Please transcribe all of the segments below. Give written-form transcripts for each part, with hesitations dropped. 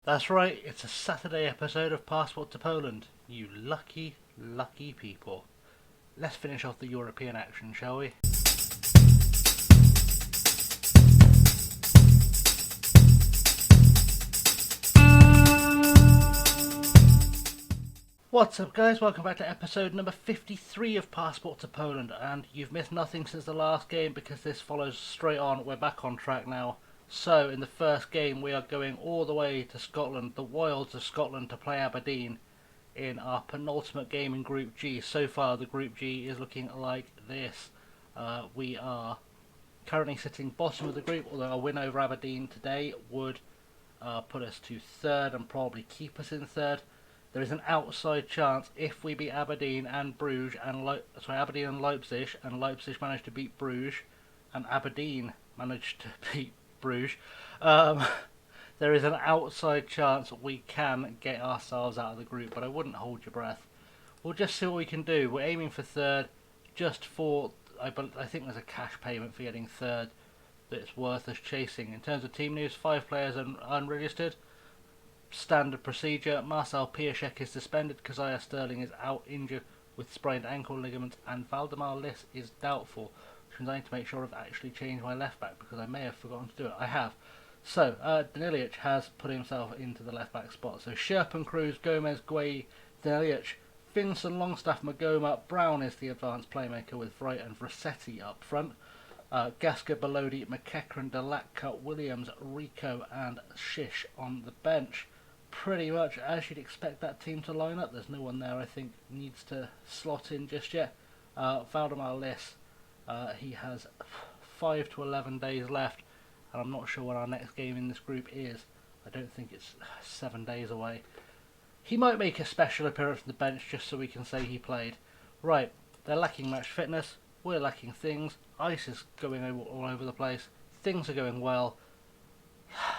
That's right, it's a Saturday episode of Passport to Poland. You lucky, lucky people. Let's finish off the European action, shall we? What's up, guys? Welcome back to episode number 53 of Passport to Poland. And you've missed nothing since the last game because this follows straight on. We're back on track now. So, in the first game, we are going all the way to Scotland, the wilds of Scotland, to play Aberdeen in our penultimate game in Group G. So far, the Group G is looking like this. We are currently sitting bottom of the group, although a win over Aberdeen today would put us to third and probably keep us in third. There is an outside chance if we beat Aberdeen and Bruges and Aberdeen and Leipzig managed to beat Bruges and Aberdeen managed to beat Bruges. There is an outside chance we can get ourselves out of the group, but I wouldn't hold your breath. We'll just see what we can do. We're aiming for third, just for I think there's a cash payment for getting third that's worth us chasing. In terms of team news, 5 players are unregistered. Standard procedure. Marcel Piaszczek is suspended. Kazaya Sterling is out injured with sprained ankle ligaments, and Valdemar Liss is doubtful. Which means I need to make sure I've actually changed my left back because I may have forgotten to do it. I have. So Danilic has put himself into the left back spot. So Sherpen, Cruz, Gomez, Guay, Danilic, Finson, Longstaff, Magoma. Brown is the advanced playmaker with Wright and Rossetti up front. Gasker, Belodi, McEachran, Delatka, Williams, Rico and Shish on the bench. Pretty much as you'd expect that team to line up. There's no one there I think needs to slot in just yet. Valdemar Liss, he has 5 to 11 days left, and I'm not sure when our next game in this group is. I don't think it's 7 days away. He might make a special appearance on the bench just so we can say he played. Right, they're lacking match fitness, we're lacking things, ice is going all over the place, things are going well.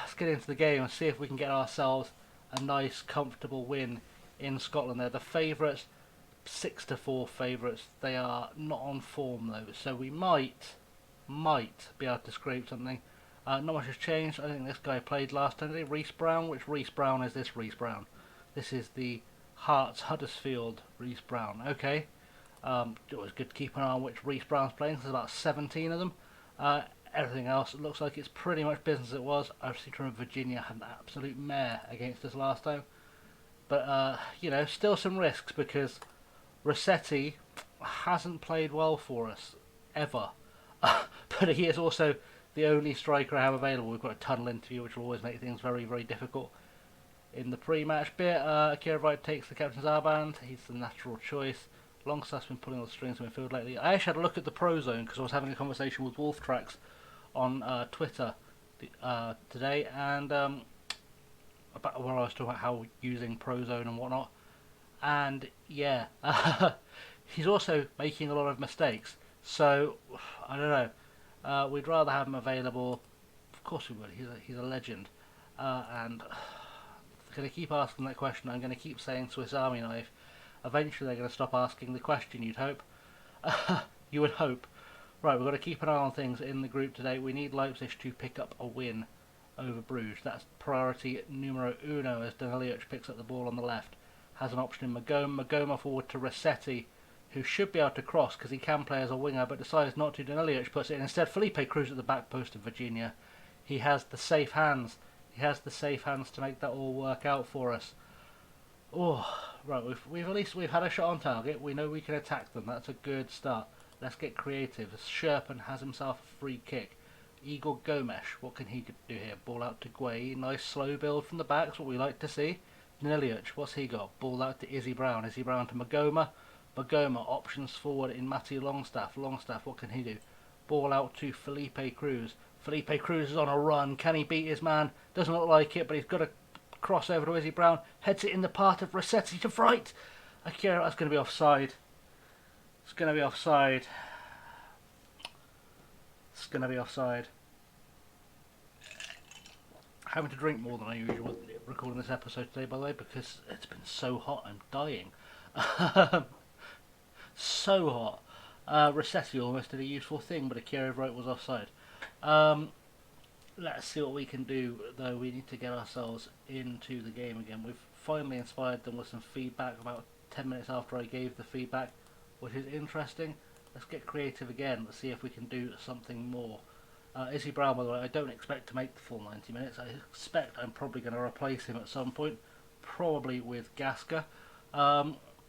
Let's get into the game and see if we can get ourselves a nice, comfortable win in Scotland. They're the favourites, 6-4 favourites. They are not on form though, so we might be able to scrape something. Not much has changed. I think this guy played last time. Reece Brown. Which Reece Brown is this? Reece Brown. This is the Hearts Huddersfield Reece Brown. Okay. It was good to keep an eye on which Reece Brown's playing. There's about 17 of them. Everything else, it looks like it's pretty much business as it was. I seem to remember Virginia had an absolute mare against us last time. But, still some risks because Rossetti hasn't played well for us, ever. But he is also the only striker I have available. We've got a tunnel interview, which will always make things very, very difficult. In the pre-match bit, Akira Wright takes the captain's armband. He's the natural choice. Longstaff's been pulling all the strings in midfield lately. I actually had a look at the Pro Zone because I was having a conversation with Wolf Tracks on Twitter today, and about where I was talking about how using Pro Zone and whatnot. And yeah, he's also making a lot of mistakes. So I don't know. We'd rather have him available. Of course we would. He's a legend, and I'm going to keep asking that question. I'm going to keep saying Swiss Army knife. Eventually they're going to stop asking the question, you'd hope. You would hope. Right, we've got to keep an eye on things in the group today. We need Leipzig to pick up a win over Bruges. That's priority numero uno as Danilic picks up the ball on the left. Has an option in Magoma. Magoma forward to Rossetti, who should be able to cross because he can play as a winger, but decides not to. Danilic puts it in. Instead, Felipe Cruz at the back post of Virginia. He has the safe hands. He has the safe hands to make that all work out for us. Oh, right, we've had a shot on target. We know we can attack them. That's a good start. Let's get creative. Sherpen has himself a free kick. Igor Gomes, what can he do here? Ball out to Guay. Nice slow build from the back. That's what we like to see. Danilic, what's he got? Ball out to Izzy Brown. Izzy Brown to Magoma. Magoma, options forward in Matty Longstaff. Longstaff, what can he do? Ball out to Felipe Cruz. Felipe Cruz is on a run. Can he beat his man? Doesn't look like it, but he's got a cross over to Izzy Brown. Heads it in the path of Rossetti to Wright. Akira, that's going to be offside. It's going to be offside. It's going to be offside. Having to drink more than I usually recording this episode today, by the way, because it's been so hot. I'm dying. So hot. Rossetti almost did a useful thing, but Akira Wright was offside. Let's see what we can do, though. We need to get ourselves into the game again. We've finally inspired them with some feedback about 10 minutes after I gave the feedback, which is interesting. Let's get creative again. Let's see if we can do something more. Izzy Brown, by the way, I don't expect to make the full 90 minutes. I expect I'm probably going to replace him at some point, probably with Gasker,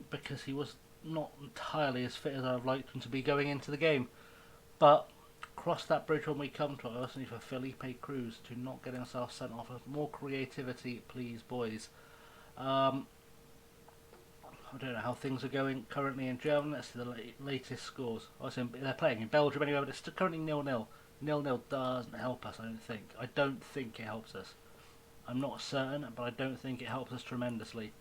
because he was not entirely as fit as I'd liked him to be going into the game. But cross that bridge when we come to it. I also need for Felipe Cruz to not get himself sent off. More creativity, please, boys. I don't know how things are going currently in Germany. Let's see the latest scores. They're playing in Belgium anyway, but it's currently 0-0. 0-0 doesn't help us, I don't think. I don't think it helps us. I'm not certain, but I don't think it helps us tremendously.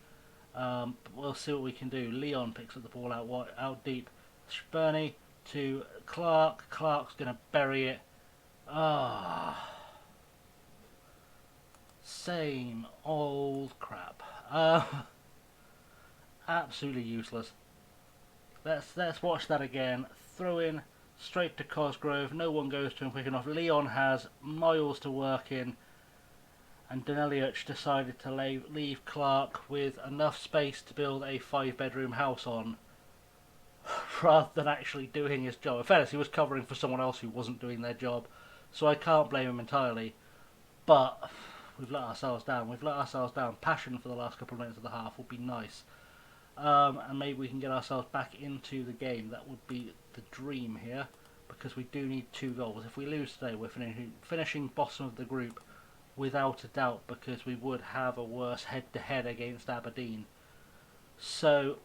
But we'll see what we can do. Leon picks up the ball out deep. Spurney to Clark. Clark's going to bury it. Same old crap. Absolutely useless. Let's watch that again. Throw in straight to Cosgrove. No one goes to him quick enough. Leon has miles to work in, and Daneliuc decided to leave Clark with enough space to build a 5-bedroom house on, rather than actually doing his job. In fairness, he was covering for someone else who wasn't doing their job, so I can't blame him entirely. But we've let ourselves down. We've let ourselves down. Passion for the last couple of minutes of the half would be nice. And maybe we can get ourselves back into the game. That would be the dream here, because we do need 2 goals. If we lose today, we're finishing bottom of the group without a doubt, because we would have a worse head-to-head against Aberdeen. So,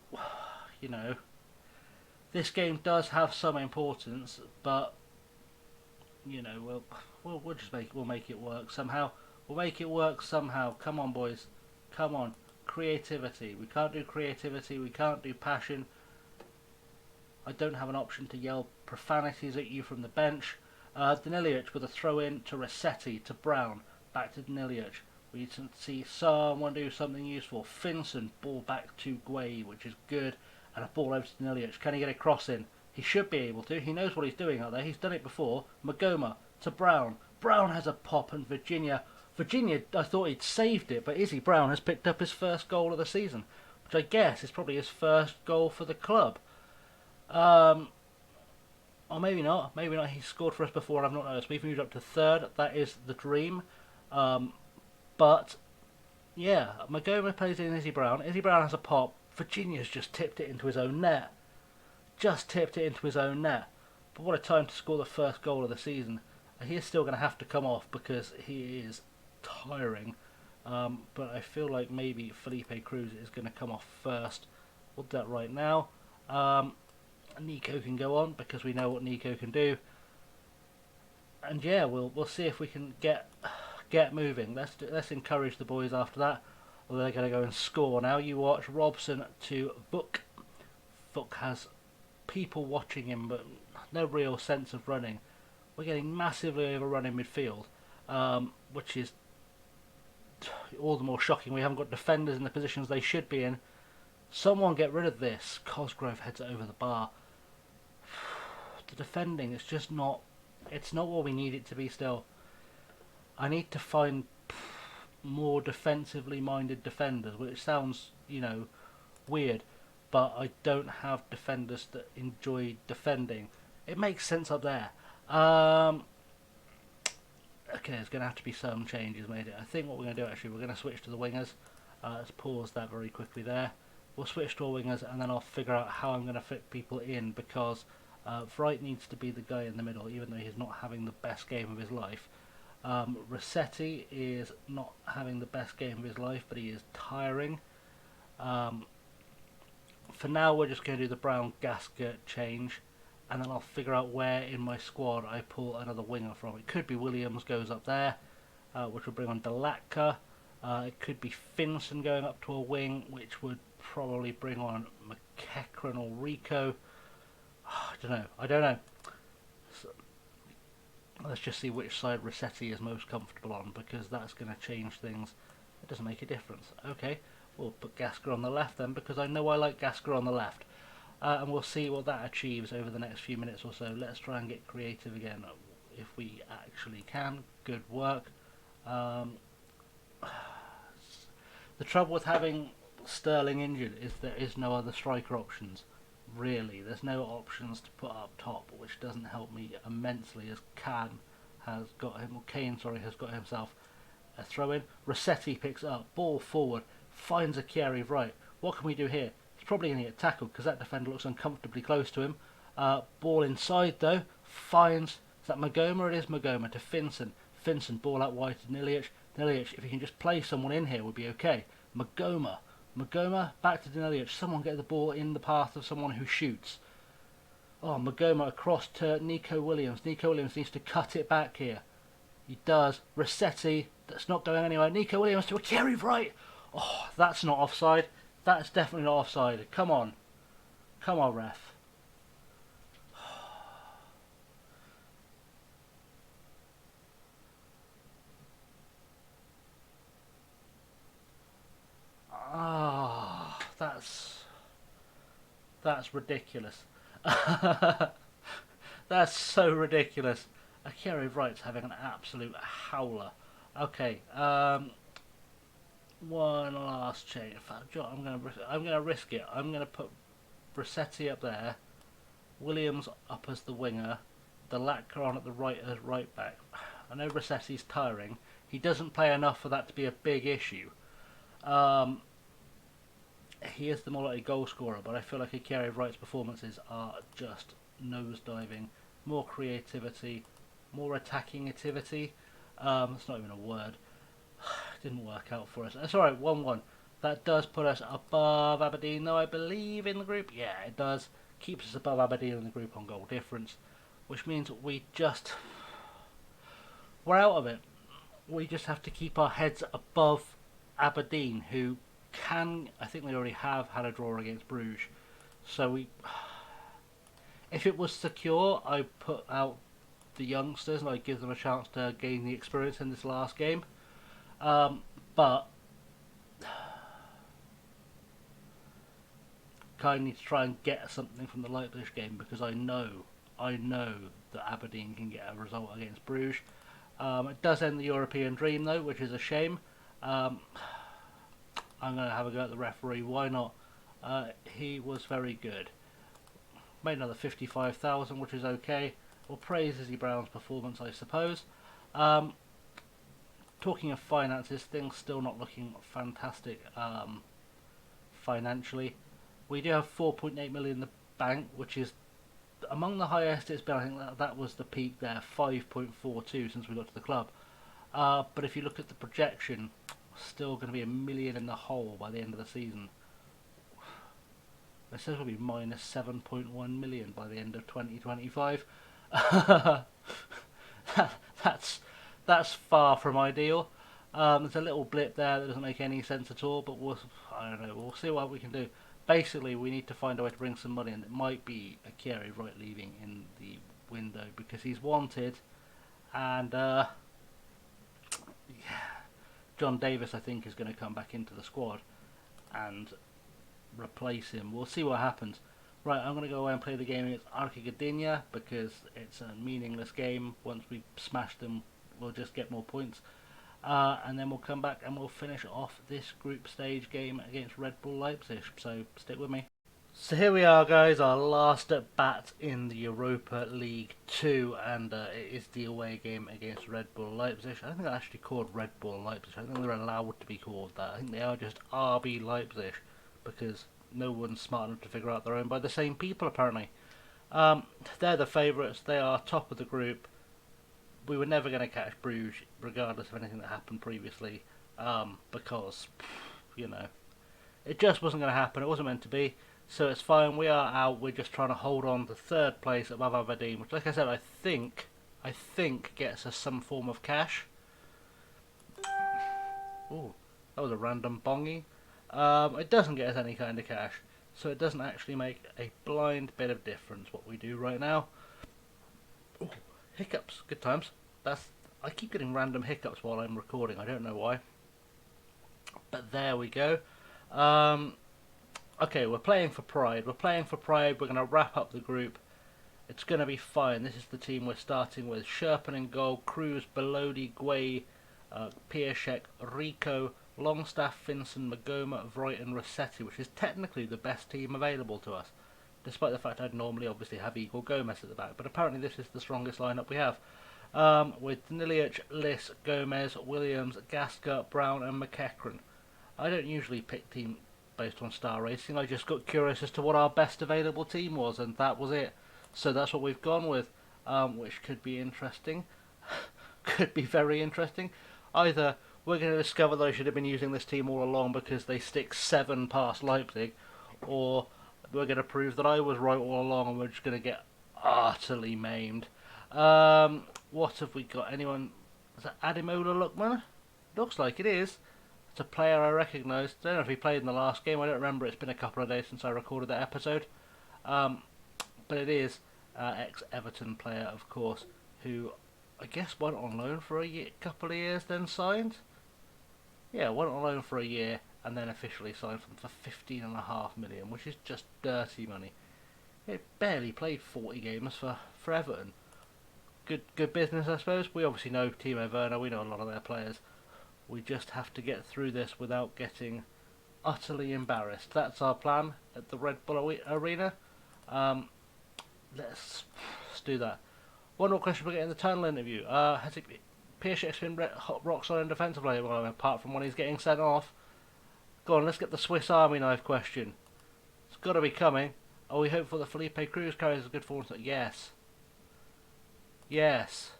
you know, this game does have some importance, but you know, we'll make it work somehow. We'll make it work somehow. Come on, boys. Come on. Creativity. We can't do creativity. We can't do passion. I don't have an option to yell profanities at you from the bench. Daniliuc with a throw-in to Rossetti, to Brown. Back to Daniliuc. We need to see someone do something useful. Finson, ball back to Guay, which is good. And a ball over to Daniliuc. Can he get a cross in? He should be able to. He knows what he's doing out there. He's done it before. Magoma to Brown. Brown has a pop, and Virginia, I thought he'd saved it, but Izzy Brown has picked up his first goal of the season, which I guess is probably his first goal for the club. Or maybe not. Maybe not. He scored for us before and I've not noticed. We've moved up to 3rd. That is the dream. But, yeah, Magoma plays in Izzy Brown. Izzy Brown has a pop. Virginia's just tipped it into his own net. But what a time to score the first goal of the season. He is still going to have to come off because he is tiring. But I feel like maybe Felipe Cruz is going to come off first. We'll do that right now. Nico can go on because we know what Nico can do. And yeah, we'll see if we can get moving. Let's encourage the boys after that. Well, they're going to go and score now. You watch. Robson to Book. Book has people watching him, but no real sense of running. We're getting massively overrun in midfield, which is all the more shocking. We haven't got defenders in the positions they should be in. Someone get rid of this. Cosgrove heads it over the bar. The defending is just not... It's not what we need it to be still. I need to find more defensively minded defenders, which sounds, you know, weird, but I don't have defenders that enjoy defending. It makes sense up there. Okay, there's going to have to be some changes made. I think what we're going to do, actually, we're going to switch to the wingers. Let's pause that very quickly there. We'll switch to our wingers, and then I'll figure out how I'm going to fit people in, because Wright needs to be the guy in the middle, even though he's not having the best game of his life. Rossetti is not having the best game of his life, but he is tiring. For now, we're just going to do the Brown Gasket change, and then I'll figure out where in my squad I pull another winger from. It could be Williams goes up there, which would bring on Delatka. It could be Finson going up to a wing, which would probably bring on McEachran or Rico. I don't know. So, let's just see which side Rossetti is most comfortable on, because that's going to change things. It doesn't make a difference. Okay, we'll put Gasker on the left then, because I know I like Gasker on the left. And we'll see what that achieves over the next few minutes or so. Let's try and get creative again. if we actually can. Good work. Um, the trouble with having Sterling injured is there is no other striker options. Really, there's no options to put up top, which doesn't help me immensely as Kane has got himself a throw in. Rossetti picks up, ball forward, finds a Chieri right. What can we do here? He's probably going to get tackled because that defender looks uncomfortably close to him. Ball inside though, finds, is that Magoma? It is Magoma to Finson. Finson, ball out wide to Nilic. Nilic, if he can just play someone in here, would be okay. Magoma, back to Nilic. Someone get the ball in the path of someone who shoots. Oh, Magoma across to Nico Williams. Nico Williams needs to cut it back here. He does. Rossetti, that's not going anywhere. Nico Williams to a Chieri right. Oh, that's not offside. That's definitely not offside. Come on. Come on, ref. Ah, that's ridiculous. That's so ridiculous. Akira Wright's having an absolute howler. Okay, one last change. In fact, I'm gonna risk it. I'm gonna put Rossetti up there, Williams up as the winger, the Latka on at the right as right back. I know Rossetti's tiring. He doesn't play enough for that to be a big issue. He is the more likely goal scorer, but I feel like Akira Wright's performances are just nosediving. More creativity, more attacking activity. That's not even a word. Didn't work out for us. That's alright, 1-1. That does put us above Aberdeen, though, I believe, in the group. Yeah, it does. Keeps us above Aberdeen in the group on goal difference, which means we're out of it. We just have to keep our heads above Aberdeen, who I think they already have had a draw against Bruges. So if it was secure, I'd put out the youngsters and I'd give them a chance to gain the experience in this last game. But kind of need to try and get something from the Leipzig game because I know that Aberdeen can get a result against Bruges. It does end the European dream though, which is a shame. I'm going to have a go at the referee. Why not? He was very good. Made another 55,000, which is okay. We'll praise Izzy Brown's performance, I suppose. Talking of finances, things still not looking fantastic financially. We do have 4.8 million in the bank, which is among the highest it's been. I think that was the peak there, 5.42 since we got to the club. But if you look at the projection, still going to be $1 million in the hole by the end of the season. It says we'll be minus 7.1 million by the end of 2025. That's far from ideal. There's a little blip there that doesn't make any sense at all, but I don't know. We'll see what we can do. Basically, we need to find a way to bring some money, and it might be Akira Wright leaving in the window because he's wanted, and yeah. John Davis, I think, is going to come back into the squad and replace him. We'll see what happens. Right, I'm going to go away and play the game against Arca Gdynia because it's a meaningless game. Once we smash them, we'll just get more points. And then we'll come back and we'll finish off this group stage game against Red Bull Leipzig. So stick with me. So here we are, guys, our last at bat in the Europa League 2, and it is the away game against Red Bull Leipzig. I don't think they're actually called Red Bull Leipzig. I don't think they're allowed to be called that. I think they are just RB Leipzig, because no one's smart enough to figure out they're owned by the same people, apparently. They're the favourites. They are top of the group. We were never going to catch Bruges, regardless of anything that happened previously, because, you know, it just wasn't going to happen. It wasn't meant to be. So it's fine, we are out, we're just trying to hold on to third place above Aberdeen, which, like I said, I think gets us some form of cash. Ooh, that was a random bongy. It doesn't get us any kind of cash, so it doesn't actually make a blind bit of difference what we do right now. Ooh, hiccups, good times. I keep getting random hiccups while I'm recording, I don't know why. But there we go. Okay, we're playing for pride. We're going to wrap up the group It's going to be fine. This is the team we're starting with. Sherpen in goal, Cruz, Belodi, Guay, Piaszczek, Rico, Longstaff, Finson, Magoma, Vroit and Rossetti, which is technically the best team available to us, despite the fact I'd normally obviously have Igor Gomez at the back. But apparently this is the strongest lineup we have. With Nilic, Liss, Gomez, Williams, Gasca, Brown and McEachran. I don't usually pick team based on star rating. I just got curious as to what our best available team was, and that was it. So that's what we've gone with, which could be interesting. Could be very interesting. Either we're going to discover that I should have been using this team all along because they stick 7 past Leipzig, or we're going to prove that I was right all along and we're just going to get utterly maimed. What have we got? Anyone? Is that Ademola Lookman? Looks like it is. It's a player I recognise. Don't know if he played in the last game. I don't remember. It's been a couple of days since I recorded that episode. But it is ex-Everton player, of course, who I guess went on loan for a couple of years, then signed. Yeah, went on loan for a year and then officially signed for 15.5 million, which is just dirty money. He barely played 40 games for Everton. Good business, I suppose. We obviously know Timo Werner. We know a lot of their players. We just have to get through this without getting utterly embarrassed. That's our plan at the Red Bull Arena. Let's do that. One more question we get in the tunnel interview. Has Piaszczek's been rock solid defensively? Well, apart from when he's getting sent off. Go on, let's get the Swiss Army knife question. It's got to be coming. Are we hopeful that Felipe Cruz carries a good form? Yes. Yes.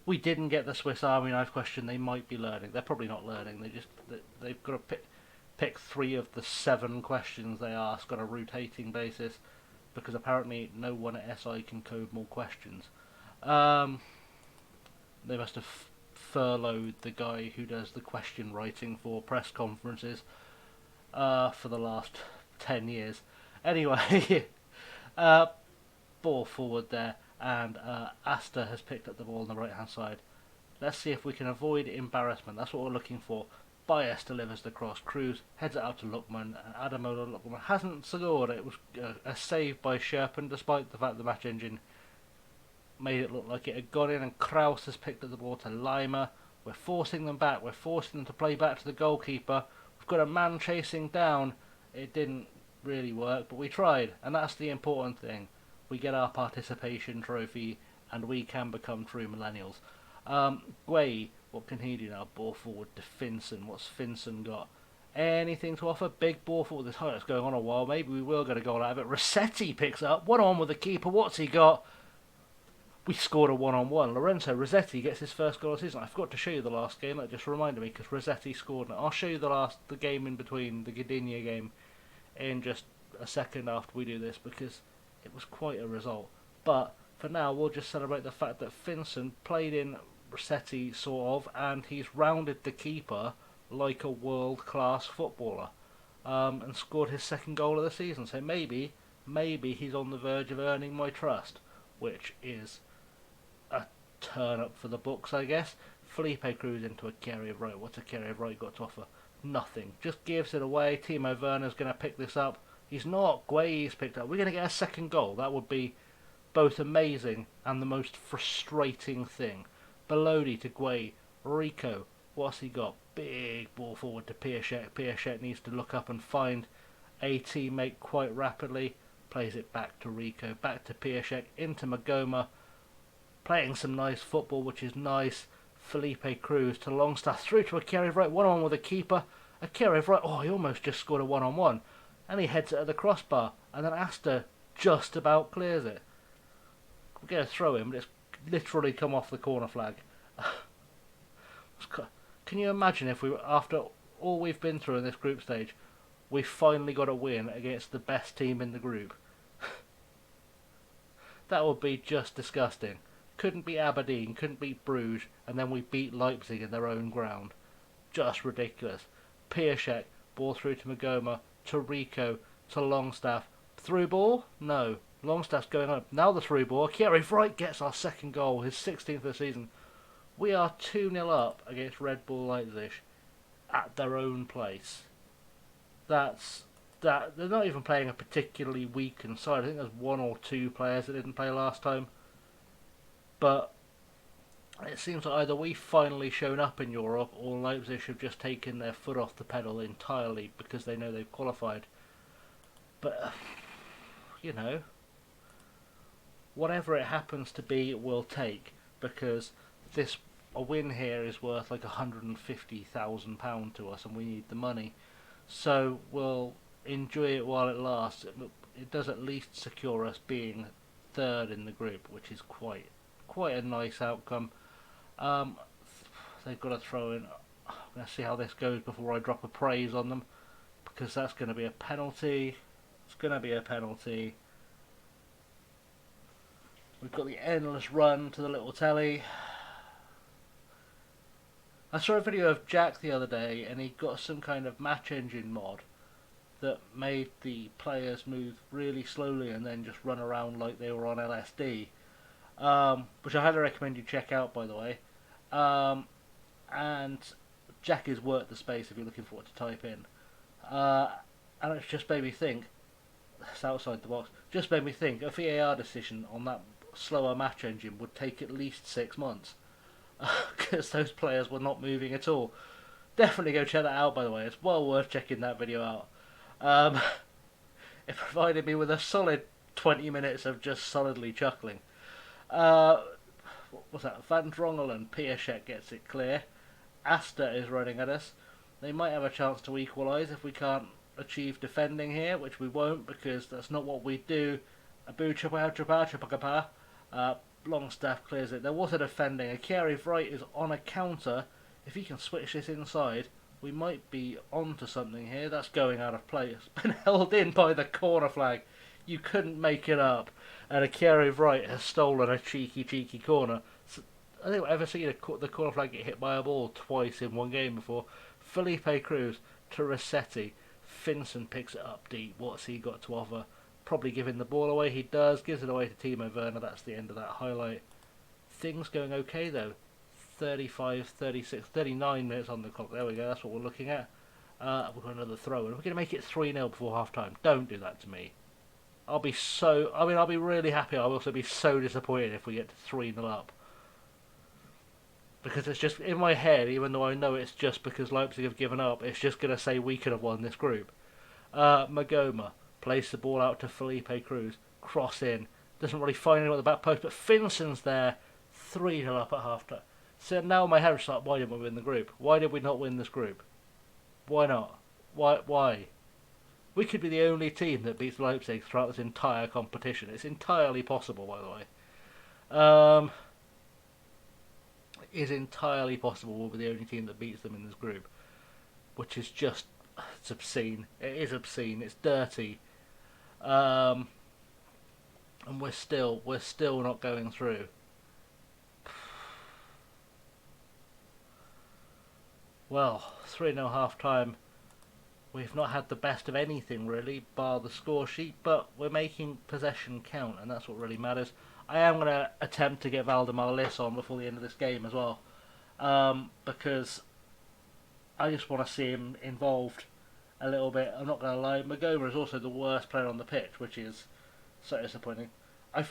We didn't get the Swiss Army knife question. They might be learning. They're probably not learning. They've got to pick 3 of the 7 questions they ask on a rotating basis, because apparently no one at SI can code more questions. They must have furloughed the guy who does the question writing for press conferences for the last 10 years. Anyway, ball forward there, and Asta has picked up the ball on the right hand side. Let's see if we can avoid embarrassment. That's what we're looking for. Bias delivers the cross. Cruz heads it out to Lookman, and Ademola Lookman hasn't scored. It was a save by Sherpen, despite the fact the match engine made it look like it had gone in, and Kraus has picked up the ball to Lima. We're forcing them back. We're forcing them to play back to the goalkeeper. We've got a man chasing down. It didn't really work, but we tried, and that's the important thing. We get our participation trophy, and we can become true millennials. Guay, what can he do now? Ball forward to Finson. What's Finson got? Anything to offer? Big ball forward. This it's going on a while. Maybe we will get a goal out of it. Rossetti picks up. 1-on with the keeper. What's he got? We scored a 1-on-1. Lorenzo Rossetti gets his first goal of the season. I forgot to show you the last game. That just reminded me, because Rossetti scored. I'll show you the game in between, the Gdynia game, in just a second after we do this, because it was quite a result. But for now, we'll just celebrate the fact that Finson played in Rossetti, sort of, and he's rounded the keeper like a world-class footballer, and scored his second goal of the season. So maybe he's on the verge of earning my trust, which is a turn up for the books, I guess. Felipe Cruz into a carry of right. What's a carry of right got to offer? Nothing. Just gives it away. Timo Werner's going to pick this up. He's not. Guay's picked up. We're going to get a second goal. That would be both amazing and the most frustrating thing. Belodi to Guay. Rico. What's he got? Big ball forward to Piaszczek. Piaszczek needs to look up and find a teammate quite rapidly. Plays it back to Rico. Back to Piaszczek. Into Magoma. Playing some nice football, which is nice. Felipe Cruz to Longstaff. Through to a carry of right. 1-on-1 with a keeper. A carry of right. Oh, he almost just scored a 1-on-1. And he heads it at the crossbar. And then Asta just about clears it. We're going to throw him, but it's literally come off the corner flag. Can you imagine if we, after all we've been through in this group stage, we finally got a win against the best team in the group? That would be just disgusting. Couldn't beat Aberdeen, couldn't beat Bruges, and then we beat Leipzig in their own ground. Just ridiculous. Piaszczek, ball through to Magoma, to Rico, to Longstaff. Through ball? No. Longstaff's going up. Now the through ball. Kerry Wright gets our second goal, his 16th of the season. We are 2-0 up against Red Bull Leipzig at their own place. That's that they're not even playing a particularly weakened side. I think there's one or two players that didn't play last time, but it seems like either we've finally shown up in Europe or Leipzig have just taken their foot off the pedal entirely because they know they've qualified. But, you know, whatever it happens to be, we'll take, because a win here is worth like £150,000 to us and we need the money. So we'll enjoy it while it lasts. It does at least secure us being third in the group, which is quite a nice outcome. They've got to throw in. I'm going to see how this goes before I drop a praise on them, because that's going to be a penalty. It's going to be a penalty. We've got the endless run to the little telly. I saw a video of Jack the other day, and he got some kind of match engine mod that made the players move really slowly and then just run around like they were on LSD, which I highly recommend you check out, by the way. And Jack is worth the space if you're looking for what to type in. And it's just made me think, it's outside the box, just made me think a VAR decision on that slower match engine would take at least 6 months. Because those players were not moving at all. Definitely go check that out, by the way. It's well worth checking that video out. It provided me with a solid 20 minutes of just solidly chuckling. What was that? Van Drongelen, Piaszek gets it clear. Asta is running at us. They might have a chance to equalise if we can't achieve defending here, which we won't, because that's not what we do. Longstaff clears it. There was a defending. Akiri Wright is on a counter. If he can switch this inside, we might be onto something here. That's going out of play. It's been held in by the corner flag. You couldn't make it up. And Akiri Wright has stolen a cheeky corner. I think I've ever seen the corner flag get hit by a ball twice in one game before. Felipe Cruz to Rossetti. Finson picks it up deep. What's he got to offer? Probably giving the ball away. He does. Gives it away to Timo Werner. That's the end of that highlight. Things going okay though. 35, 36, 39 minutes on the clock. There we go. That's what we're looking at. We've got another throw. And we're going to make it 3-0 before half time. Don't do that to me. I'll be really happy. I'll also be so disappointed if we get to 3-0 up. Because it's just, in my head, even though I know it's just because Leipzig have given up, it's just going to say we could have won this group. Magoma plays the ball out to Felipe Cruz. Cross in. Doesn't really find anyone at the back post, but Finson's there. 3-0 up at half time. So now my head is like, why didn't we win the group? Why did we not win this group? Why not? Why? We could be the only team that beats Leipzig throughout this entire competition. It's entirely possible, by the way. It is entirely possible we'll be the only team that beats them in this group. Which is just, it's obscene. It is obscene. It's dirty. And we're still not going through. Well, 3-0 half time. We've not had the best of anything really, bar the score sheet, but we're making possession count, and that's what really matters. I am going to attempt to get Valdemar Liss on before the end of this game as well, because I just want to see him involved a little bit. I'm not going to lie, Magoma is also the worst player on the pitch, which is so disappointing. I'm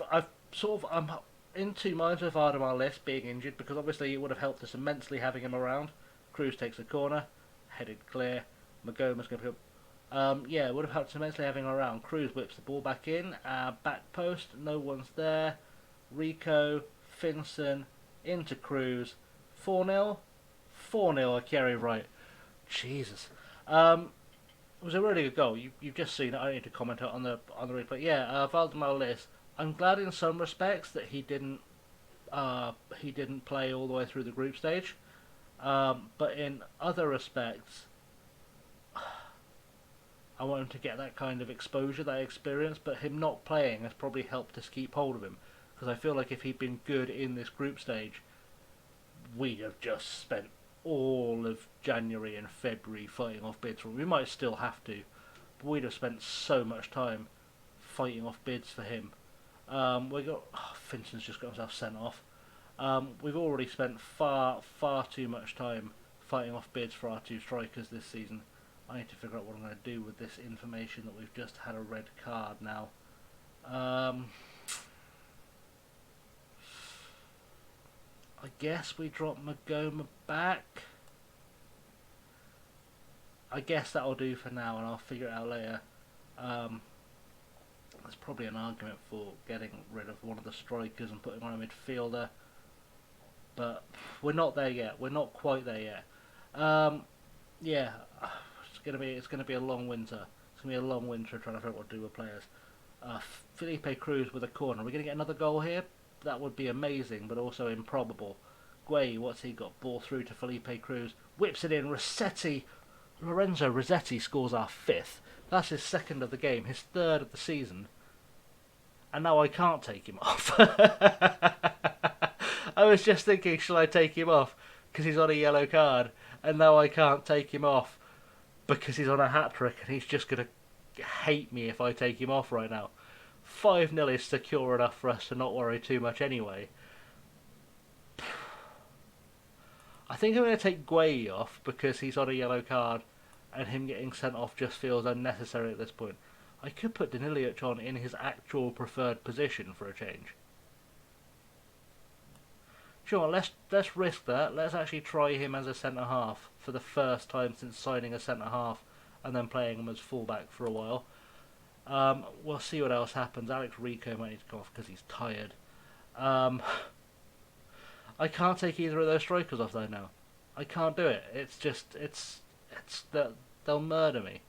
in two minds with Valdemar Liss being injured, because obviously it would have helped us immensely having him around. Cruz takes a corner, headed clear. Magoma's going to pick up. It would have helped immensely having him around. Cruz whips the ball back in. Back post, no one's there. Rico, Finson, into Cruz. 4-0? 4-0, Akiri Wright. Jesus. It was a really good goal. You've just seen it. I don't need to comment on the replay. Yeah, Valdemar Liss. I'm glad in some respects that he didn't play all the way through the group stage. But in other respects, I want him to get that kind of exposure, that experience, but him not playing has probably helped us keep hold of him. Because I feel like if he'd been good in this group stage, we'd have just spent all of January and February fighting off bids for him. We might still have to, but we'd have spent so much time fighting off bids for him. Finson's just got himself sent off. We've already spent far too much time fighting off bids for our two strikers this season. I need to figure out what I'm going to do with this information that we've just had a red card now. I guess we drop Magoma back. I guess that'll do for now, and I'll figure it out later. There's probably an argument for getting rid of one of the strikers and putting on a midfielder, but we're not there yet. We're not quite there yet. Yeah, it's gonna be a long winter. It's gonna be a long winter trying to figure out what to do with players. Felipe Cruz with a corner. Are we gonna get another goal here? That would be amazing, but also improbable. Guay, what's he got? Ball through to Felipe Cruz. Whips it in. Lorenzo Rossetti scores our 5th. That's his 2nd of the game, his 3rd of the season. And now I can't take him off. I was just thinking, shall I take him off? Because he's on a yellow card. And now I can't take him off because he's on a hat-trick and he's just going to hate me if I take him off right now. 5-0 is secure enough for us to not worry too much anyway. I think I'm going to take Guay off because he's on a yellow card and him getting sent off just feels unnecessary at this point. I could put Danilic on in his actual preferred position for a change. Sure, let's risk that. Let's actually try him as a centre-half for the first time since signing a centre-half and then playing him as full-back for a while. We'll see what else happens. Alex Rico might need to go off because he's tired. I can't take either of those strikers off though now. I can't do it. It's they'll murder me.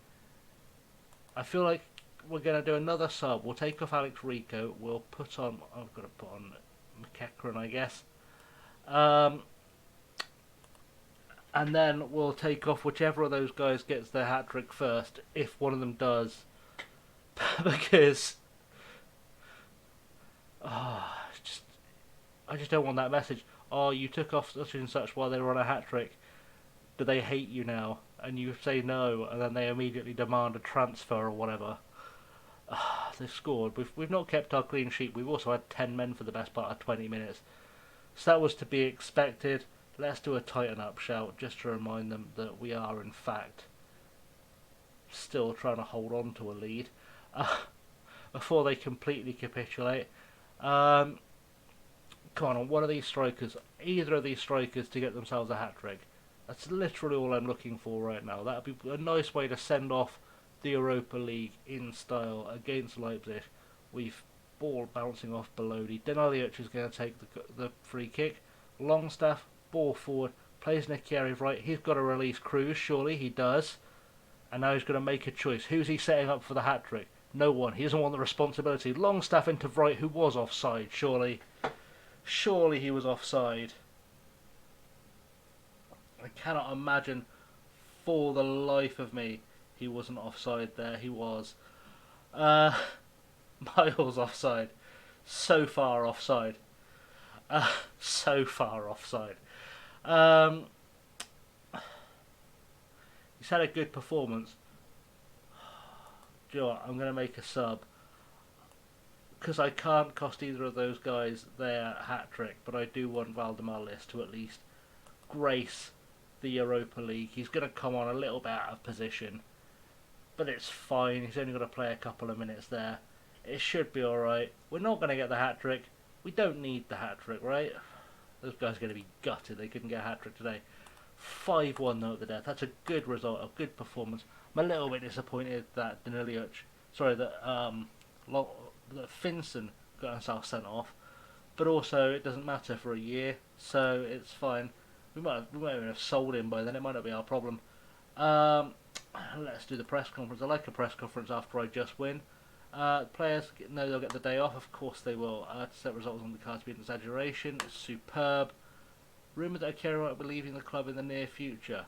I feel like we're going to do another sub. We'll take off Alex Rico. We'll put on... I've got to put on McEachran, I guess. And then we'll take off whichever of those guys gets their hat-trick first, if one of them does. Because... I just don't want that message. Oh, you took off such and such while they were on a hat-trick. Do they hate you now? And you say no, and then they immediately demand a transfer or whatever. They've scored. We've not kept our clean sheet. We've also had 10 men for the best part of 20 minutes. So that was to be expected. Let's do a tighten up shout just to remind them that we are in fact still trying to hold on to a lead before they completely capitulate. Come on, one of these strikers, either of these strikers to get themselves a hat-trick. That's literally all I'm looking for right now. That would be a nice way to send off the Europa League in style against Leipzig. We've ball bouncing off Belodi. Danilic is going to take the free kick. Longstaff, ball forward, plays Nikieri right. He's got to release Cruz, surely he does. And now he's going to make a choice. Who's he setting up for the hat-trick? No one. He doesn't want the responsibility. Longstaff into right, who was offside, surely. Surely he was offside. I cannot imagine for the life of me he wasn't offside there. He was. Miles offside. So far offside. So far offside. He's had a good performance. Do you know what? I'm going to make a sub. Because I can't cost either of those guys their hat-trick, but I do want Valdemar List to at least grace the Europa League. He's going to come on a little bit out of position, but it's fine. He's only got to play a couple of minutes there. It should be alright. We're not going to get the hat-trick. We don't need the hat-trick, right? Those guys are going to be gutted. They couldn't get a hat-trick today. 5-1 though at the death. That's a good result, a good performance. I'm a little bit disappointed that that Finson got himself sent off, but also it doesn't matter for a year, so it's fine. We might even have sold him by then. It might not be our problem. Let's do the press conference. I like a press conference after I just win. Players know they'll get the day off. Of course they will. To set results on the cards be an exaggeration. It's superb. Rumoured that Akira might be leaving the club in the near future.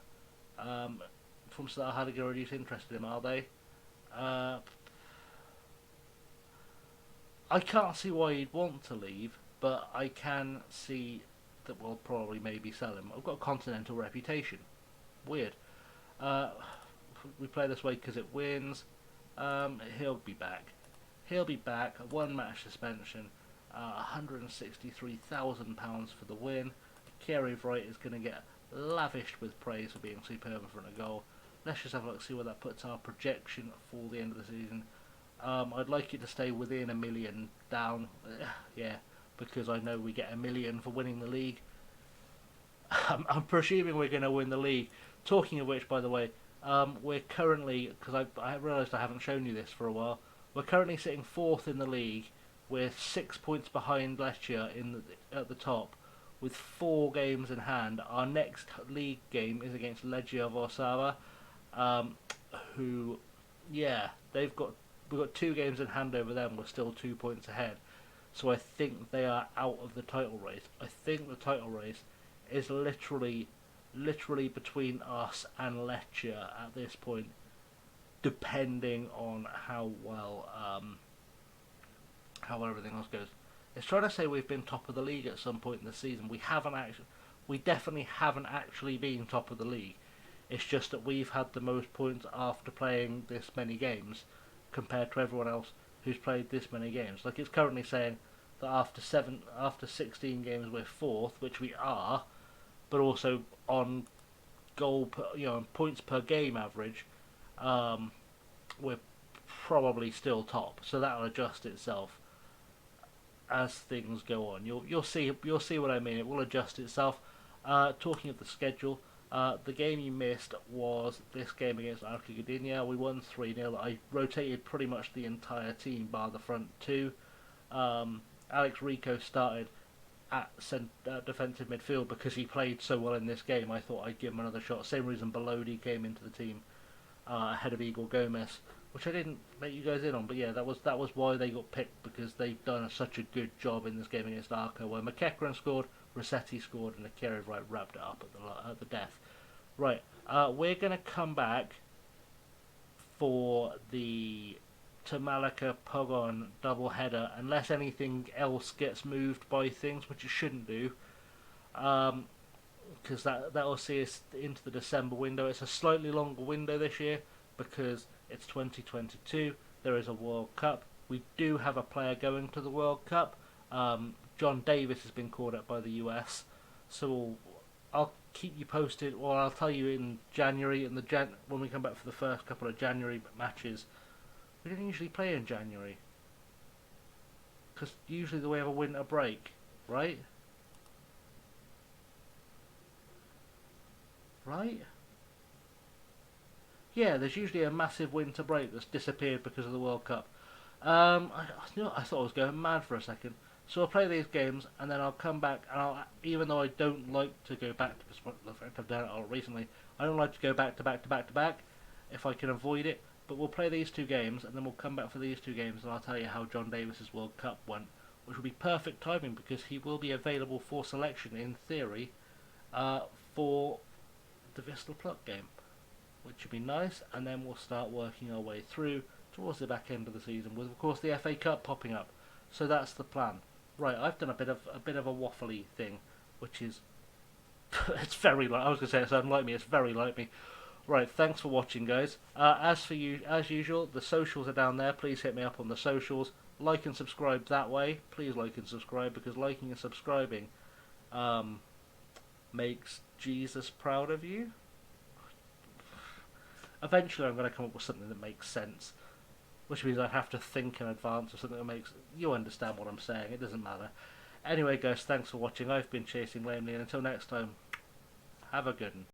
From Star Halligan already interested in him, are they? I can't see why he'd want to leave, but I can see that we'll probably maybe sell him. I've got a continental reputation. Weird. We play this way because it wins. He'll be back. He'll be back. A one-match suspension. £163,000 for the win. Kerry Wright is going to get lavished with praise for being superb in front of goal. let's just have a look, see where that puts our projection for the end of the season. I'd like it to stay within a million down, yeah, because I know we get a million for winning the league. I'm presuming we're going to win the league. Talking of which, by the way, we're currently, because I realised I haven't shown you this for a while, we're currently sitting fourth in the league. We're 6 points behind Leicester at the top, with 4 games in hand. Our next league game is against Legia Warszawa, who, yeah, we've got 2 games in hand over them. We're still 2 points ahead, so I think they are out of the title race. I think the title race is literally between us and Lecce at this point, depending on how well everything else goes. It's trying to say we've been top of the league at some point in the season. We definitely haven't actually been top of the league. It's just that we've had the most points after playing this many games compared to everyone else who's played this many games. Like, it's currently saying that after 16 games we're fourth, which we are, but also on points per game average, we're probably still top. So that'll adjust itself as things go on. You'll see what I mean. It will adjust itself. Talking of the schedule, the game you missed was this game against Arca Gdynia. We won 3-0. I rotated pretty much the entire team bar the front two. Alex Rico started at defensive midfield because he played so well in this game. I thought I'd give him another shot. Same reason Belodi came into the team ahead of Igor Gomez, which I didn't let you guys in on. But yeah, that was why they got picked, because they've done such a good job in this game against Arca, where McEachran scored, Rossetti scored, and Akira wrapped it up at the death. Right, we're going to come back for the Tamalaka Pogon double header, unless anything else gets moved by things, which it shouldn't do, because that'll see us into the December window. It's a slightly longer window this year because it's 2022. There is a World Cup. We do have a player going to the World Cup. John Davis has been called up by the US, so I'll keep you posted. Or I'll tell you in January, when we come back for the first couple of January matches. We don't usually play in January, because usually we have a winter break, right? Right? Yeah, there's usually a massive winter break that's disappeared because of the World Cup. I thought I was going mad for a second. So I'll play these games, and then I'll come back, and even though I don't like to go back to, I've done it all recently, I don't like to go back to back to back to back if I can avoid it. But we'll play these 2 games, and then we'll come back for these 2 games, and I'll tell you how John Davis's World Cup went, which will be perfect timing because he will be available for selection in theory for the Vistol Pluck game, which would be nice. And then we'll start working our way through towards the back end of the season, with of course the FA Cup popping up. So that's the plan. Right, I've done a bit of a waffly thing, which is it's very like, I was going to say it's unlike me. It's very like me. Right, thanks for watching, guys. As usual, the socials are down there. Please hit me up on the socials. Like and subscribe that way. Please like and subscribe, because liking and subscribing makes Jesus proud of you. Eventually, I'm going to come up with something that makes sense, which means I have to think in advance of something that makes... You understand what I'm saying. It doesn't matter. Anyway, guys, thanks for watching. I've been Chasing Lamely, and until next time, have a good one.